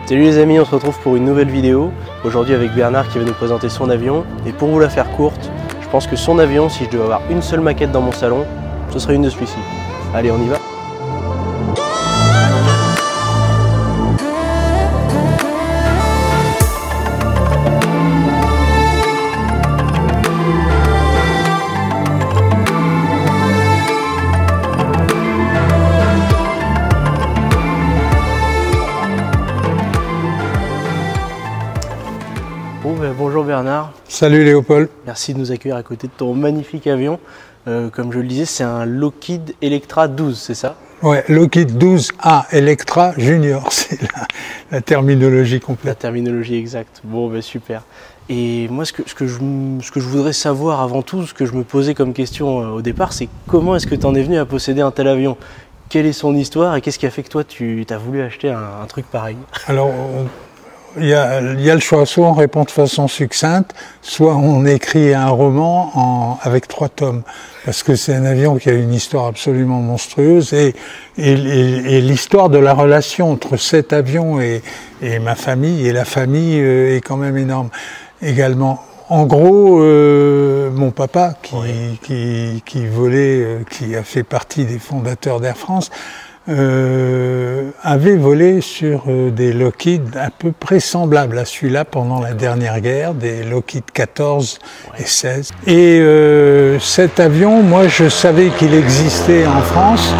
Salut les amis, on se retrouve pour une nouvelle vidéo. Aujourd'hui avec Bernard qui va nous présenter son avion. Et pour vous la faire courte, je pense que son avion, si je devais avoir une seule maquette dans mon salon, ce serait une de celui-ci. Allez, on y va. Bonjour Bernard. Salut Léopold. Merci de nous accueillir à côté de ton magnifique avion. Comme je le disais, c'est un Lockheed Electra 12, c'est ça? Ouais, Lockheed 12A Electra Junior, c'est la terminologie complète. La terminologie exacte. Bon, ben super. Et moi, ce que je voudrais savoir avant tout, ce que je me posais comme question au départ, c'est comment est-ce que tu en es venu à posséder un tel avion? Quelle est son histoire et qu'est-ce qui a fait que toi, tu as voulu acheter un truc pareil? Alors, il y a le choix, soit on répond de façon succincte, soit on écrit un roman avec 3 tomes. Parce que c'est un avion qui a une histoire absolument monstrueuse et l'histoire de la relation entre cet avion et ma famille et la famille est quand même énorme également. En gros, mon papa qui volait, qui a fait partie des fondateurs d'Air France, avait volé sur des Lockheed à peu près semblables à celui-là pendant la dernière guerre, des Lockheed 14 et 16. Et cet avion, moi je savais qu'il existait en France.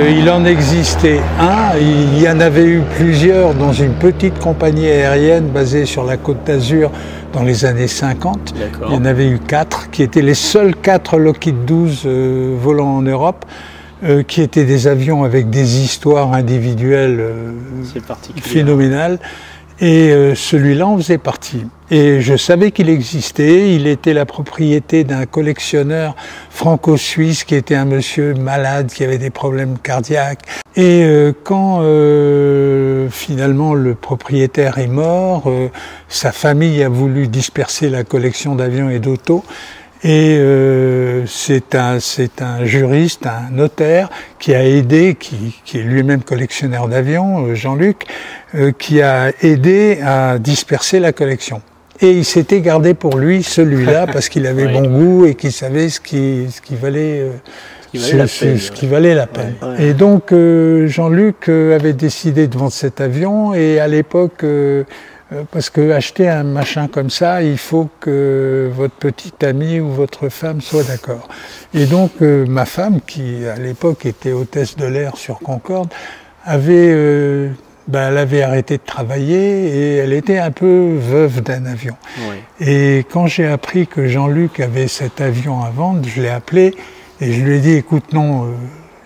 Il en existait un, il y en avait eu plusieurs dans une petite compagnie aérienne basée sur la Côte d'Azur dans les années 50. Il y en avait eu 4, qui étaient les seuls 4 Lockheed 12 volant en Europe. Qui étaient des avions avec des histoires individuelles phénoménales. Et celui-là en faisait partie. Et je savais qu'il existait, il était la propriété d'un collectionneur franco-suisse qui était un monsieur malade, qui avait des problèmes cardiaques. Et quand finalement le propriétaire est mort, sa famille a voulu disperser la collection d'avions et d'autos. Et c'est un juriste, un notaire qui a aidé, qui est lui-même collectionneur d'avions, Jean-Luc, qui a aidé à disperser la collection. Et il s'était gardé pour lui celui-là parce qu'il avait bon goût et qu'il savait ce qui valait la peine. Et donc Jean-Luc avait décidé de vendre cet avion et à l'époque parce que acheter un machin comme ça, il faut que votre petite amie ou votre femme soit d'accord. Et donc ma femme, qui à l'époque était hôtesse de l'air sur Concorde, elle avait arrêté de travailler et elle était un peu veuve d'un avion. Oui. Et quand j'ai appris que Jean-Luc avait cet avion à vendre, je l'ai appelé et je lui ai dit, écoute, non,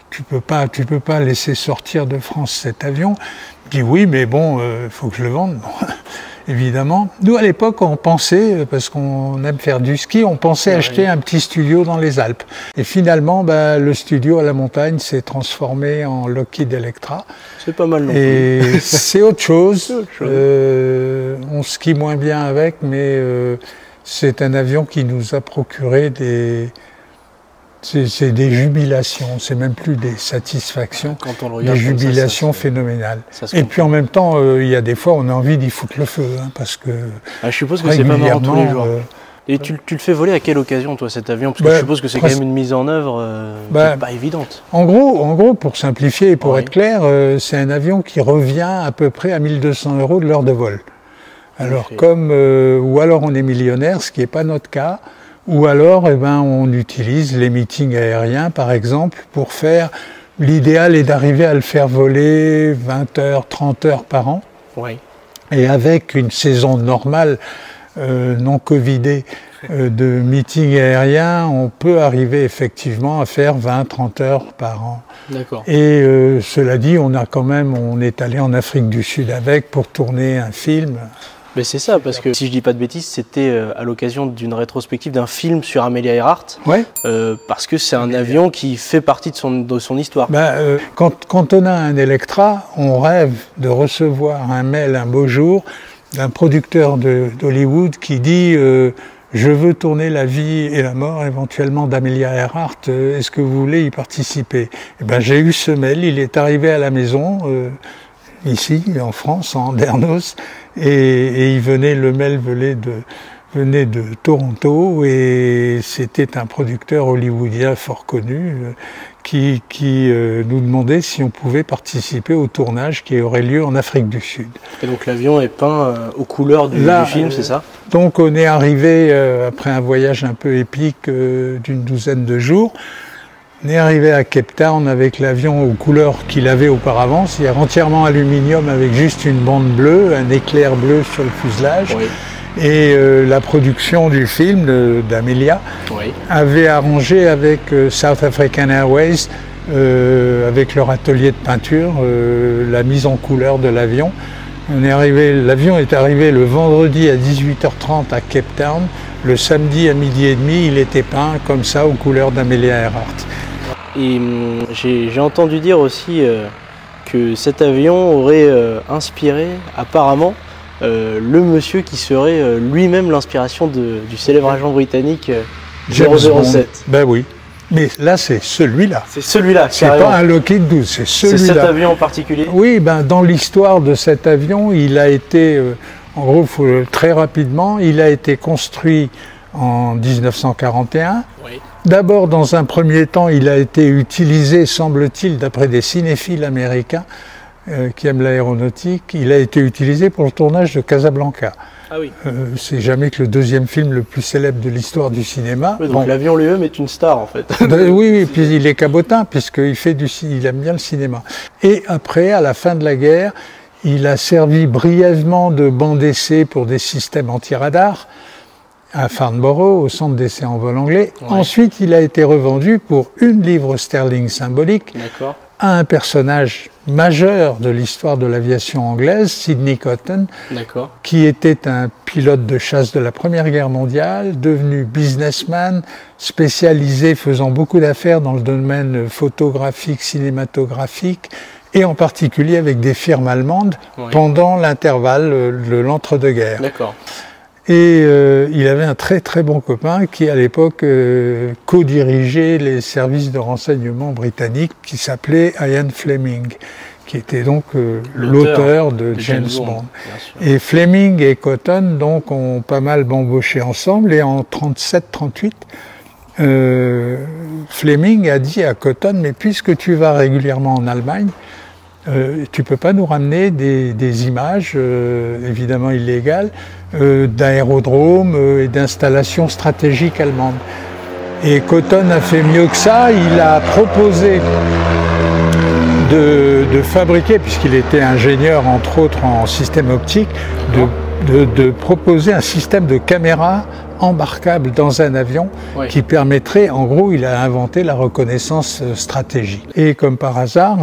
tu peux pas laisser sortir de France cet avion. Il dit oui, mais bon, faut que je le vende. Bon, évidemment. Nous, à l'époque, on pensait, parce qu'on aime faire du ski, on pensait acheter un petit studio dans les Alpes. Et finalement, le studio à la montagne s'est transformé en Lockheed Electra. C'est pas mal non plus. Et c'est autre chose. On skie moins bien avec, mais c'est un avion qui nous a procuré c'est des jubilations, c'est même plus des satisfactions, des jubilations phénoménales. Et puis en même temps, il y a des fois, on a envie d'y foutre le feu, hein, parce que je suppose que c'est pas marrant tous les jours. Et tu le fais voler à quelle occasion, toi, cet avion? Parce que je suppose que c'est quand même une mise en œuvre pas évidente. En gros, pour simplifier et pour être clair, c'est un avion qui revient à peu près à 1 200 € de l'heure de vol. Alors, ou alors on est millionnaire, ce qui n'est pas notre cas. Ou alors, on utilise les meetings aériens, par exemple, pour faire... L'idéal est d'arriver à le faire voler 20 heures, 30 heures par an. Oui. Et avec une saison normale, non covidée, de meetings aériens, on peut arriver effectivement à faire 20-30 heures par an. D'accord. Et cela dit, on est allé en Afrique du Sud avec pour tourner un film. Mais c'est ça, parce que si je dis pas de bêtises, c'était à l'occasion d'une rétrospective d'un film sur Amelia Earhart, parce que c'est un avion qui fait partie de son histoire. Quand on a un Electra, on rêve de recevoir un mail un beau jour d'un producteur d'Hollywood qui dit je veux tourner la vie et la mort éventuellement d'Amelia Earhart, est-ce que vous voulez y participer? J'ai eu ce mail, il est arrivé à la maison. ici, en France, en Andernos, et il venait, Lemel venait de Toronto, et c'était un producteur hollywoodien fort connu qui nous demandait si on pouvait participer au tournage qui aurait lieu en Afrique du Sud. Et donc l'avion est peint aux couleurs du film, c'est ça? Donc on est arrivé, après un voyage un peu épique d'une douzaine de jours, on est arrivé à Cape Town avec l'avion aux couleurs qu'il avait auparavant, c'est-à-dire entièrement aluminium avec juste une bande bleue, un éclair bleu sur le fuselage. Oui. Et la production du film d'Amelia avait arrangé avec South African Airways, avec leur atelier de peinture, la mise en couleur de l'avion. L'avion est arrivé le vendredi à 18h30 à Cape Town. Le samedi à 12h30, il était peint comme ça aux couleurs d'Amelia Earhart. Et j'ai entendu dire aussi que cet avion aurait inspiré apparemment le monsieur qui serait lui-même l'inspiration du célèbre agent britannique 007. Ben oui, mais là c'est celui-là. C'est celui-là, c'est pas un Lockheed 12, c'est celui-là. C'est cet avion en particulier? Oui, ben dans l'histoire de cet avion, il a été, en gros, très rapidement, il a été construit en 1941. Oui. D'abord, dans un premier temps, il a été utilisé, semble-t-il, d'après des cinéphiles américains qui aiment l'aéronautique, il a été utilisé pour le tournage de Casablanca. Ah oui. C'est jamais que le deuxième film le plus célèbre de l'histoire du cinéma. Oui, donc l'avion lui-même est une star en fait. Oui, puis il est cabotin puisqu'il il aime bien le cinéma. Et après, à la fin de la guerre, il a servi brièvement de banc d'essai pour des systèmes anti-radar à Farnborough, au centre d'essai en vol anglais. Ouais. Ensuite, il a été revendu pour 1 livre sterling symbolique à un personnage majeur de l'histoire de l'aviation anglaise, Sidney Cotton, qui était un pilote de chasse de la Première Guerre mondiale, devenu businessman, spécialisé, faisant beaucoup d'affaires dans le domaine photographique, cinématographique, et en particulier avec des firmes allemandes pendant l'intervalle de l'entre-deux-guerres. Et il avait un très très bon copain qui à l'époque co-dirigeait les services de renseignement britanniques qui s'appelait Ian Fleming, qui était donc l'auteur de James Bond. Et Fleming et Cotton donc ont pas mal bamboché ensemble, et en 37-38, Fleming a dit à Cotton, mais puisque tu vas régulièrement en Allemagne, tu peux pas nous ramener des images, évidemment illégales, d'aérodromes et d'installations stratégiques allemandes. Et Cotton a fait mieux que ça, il a proposé de fabriquer, puisqu'il était ingénieur entre autres en système optique, de proposer un système de caméra embarquable dans un avion qui permettrait, en gros, il a inventé la reconnaissance stratégique. Et comme par hasard,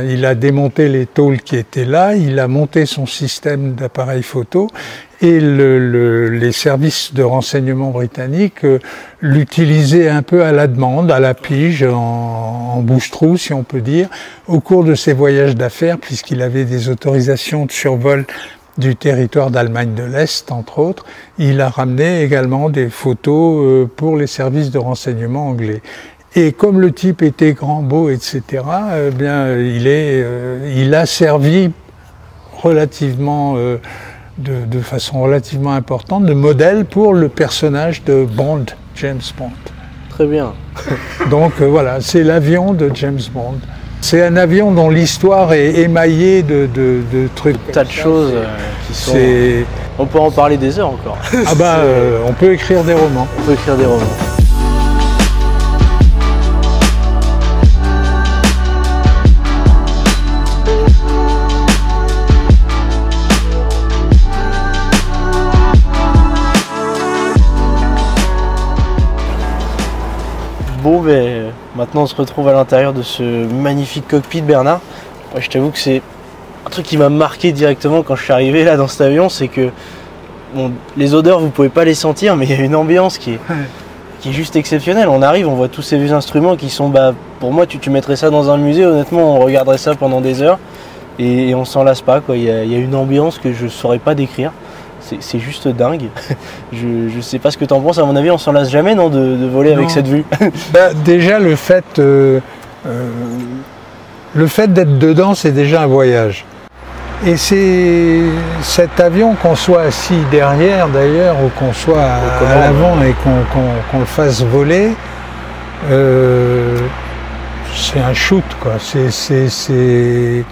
il a démonté les tôles qui étaient là, il a monté son système d'appareil photo, et les services de renseignement britanniques l'utilisaient un peu à la demande, à la pige, en bouche-trou, si on peut dire, au cours de ses voyages d'affaires, puisqu'il avait des autorisations de survol du territoire d'Allemagne de l'Est, entre autres. Il a ramené également des photos pour les services de renseignement anglais. Et comme le type était grand, beau, etc., il a servi relativement, de façon relativement importante, de modèle pour le personnage de Bond, James Bond. Très bien. Donc voilà, c'est l'avion de James Bond. C'est un avion dont l'histoire est émaillée de trucs. Tas de choses qui sont... On peut en parler des heures encore. Ah bah, on peut écrire des romans. On peut écrire des romans. Bon, ben, maintenant on se retrouve à l'intérieur de ce magnifique cockpit, Bernard. Moi, je t'avoue que c'est un truc qui m'a marqué directement quand je suis arrivé là dans cet avion, c'est que bon, les odeurs vous pouvez pas les sentir, mais il y a une ambiance qui est juste exceptionnelle. On arrive, on voit tous ces vieux instruments qui sont, pour moi tu mettrais ça dans un musée, honnêtement on regarderait ça pendant des heures et on s'en lasse pas, quoi. Il y a une ambiance que je saurais pas décrire. C'est juste dingue. Je sais pas ce que tu en penses, à mon avis on s'en lasse jamais, non, de voler avec cette vue. Déjà le fait d'être dedans, c'est déjà un voyage. Et c'est cet avion, qu'on soit assis derrière d'ailleurs, ou qu'on soit à l'avant et qu'on le fasse voler, c'est un shoot, quoi. C'est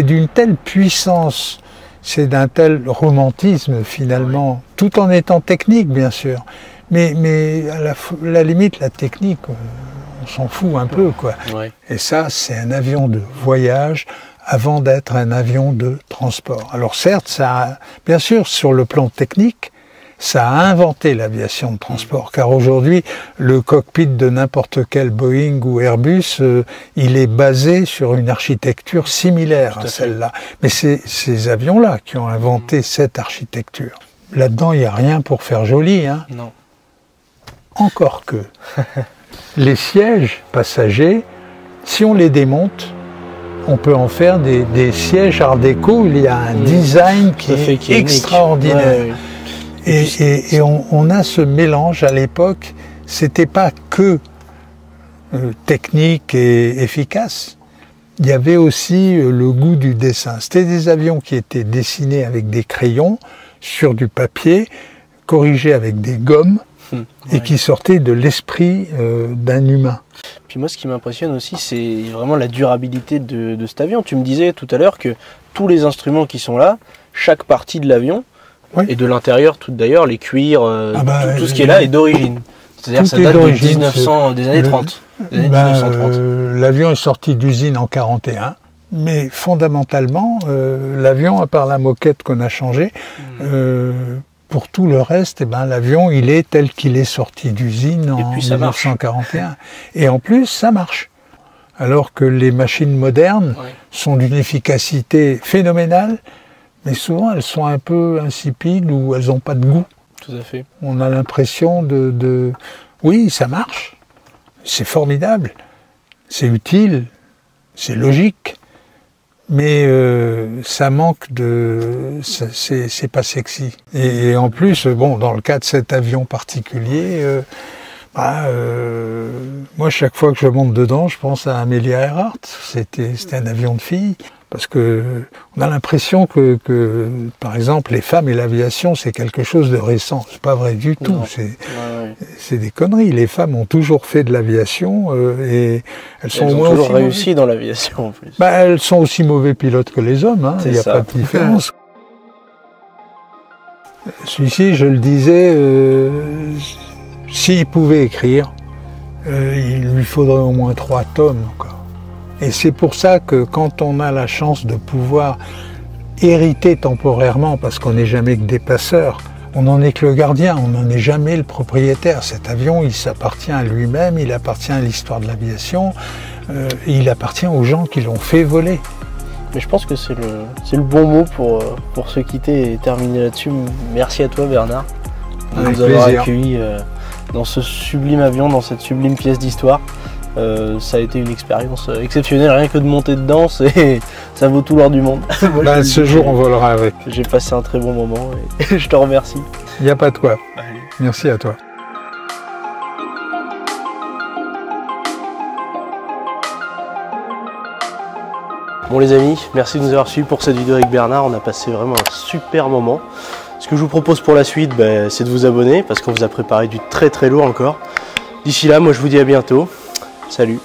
d'une telle puissance, c'est d'un tel romantisme finalement, tout en étant technique bien sûr. Mais à la limite, la technique, on s'en fout un peu, quoi. Ouais. Et ça, c'est un avion de voyage avant d'être un avion de transport. Alors certes, ça, bien sûr, sur le plan technique, ça a inventé l'aviation de transport, car aujourd'hui, le cockpit de n'importe quel Boeing ou Airbus, il est basé sur une architecture similaire à celle-là. Mais c'est ces avions-là qui ont inventé cette architecture. Là-dedans, il n'y a rien pour faire joli, hein. Non. Encore que les sièges passagers, si on les démonte, on peut en faire des sièges art déco. Il y a un design qui est extraordinaire. Et on a ce mélange à l'époque. C'était pas que technique et efficace. Il y avait aussi le goût du dessin. C'était des avions qui étaient dessinés avec des crayons sur du papier, corrigés avec des gommes, et qui sortaient de l'esprit d'un humain. Puis moi, ce qui m'impressionne aussi, c'est vraiment la durabilité de cet avion. Tu me disais tout à l'heure que tous les instruments qui sont là, chaque partie de l'avion, et de l'intérieur, tout d'ailleurs, les cuirs, tout ce qui est là est d'origine. C'est-à-dire que ça date des années 30. L'avion est sorti d'usine en 41. Mais fondamentalement, l'avion, à part la moquette qu'on a changée, pour tout le reste, l'avion, il est tel qu'il est sorti d'usine en 1941. Et en plus, ça marche. Alors que les machines modernes sont d'une efficacité phénoménale, mais souvent elles sont un peu insipides ou elles n'ont pas de goût. Tout à fait. On a l'impression oui, ça marche, c'est formidable, c'est utile, c'est logique. Mais ça manque c'est pas sexy. Et en plus, dans le cas de cet avion particulier, moi chaque fois que je monte dedans, je pense à Amelia Earhart. C'était un avion de fille. Parce que on a l'impression que, par exemple, les femmes et l'aviation, c'est quelque chose de récent. C'est pas vrai du tout. C'est des conneries. Les femmes ont toujours fait de l'aviation et elles ont toujours réussi dans l'aviation en plus. Elles sont aussi mauvais pilotes que les hommes. Il n'y a pas de différence. Celui-ci, je le disais, s'il pouvait écrire, il lui faudrait au moins 3 tomes, quoi. Et c'est pour ça que quand on a la chance de pouvoir hériter temporairement, parce qu'on n'est jamais que des passeurs, on n'en est que le gardien, on n'en est jamais le propriétaire. Cet avion, il s'appartient à lui-même, il appartient à l'histoire de l'aviation, il appartient aux gens qui l'ont fait voler. Mais je pense que c'est le bon mot pour se quitter et terminer là-dessus. Merci à toi Bernard de nous avoir accueillis dans ce sublime avion, dans cette sublime pièce d'histoire. Ça a été une expérience exceptionnelle, rien que de monter dedans, ça vaut tout l'or du monde. Moi, ce jour, on volera avec. J'ai passé un très bon moment et je te remercie. Il n'y a pas de quoi. Allez. Merci à toi. Bon les amis, merci de nous avoir suivis pour cette vidéo avec Bernard, on a passé vraiment un super moment. Ce que je vous propose pour la suite, c'est de vous abonner parce qu'on vous a préparé du très très lourd encore. D'ici là, moi je vous dis à bientôt. Salut.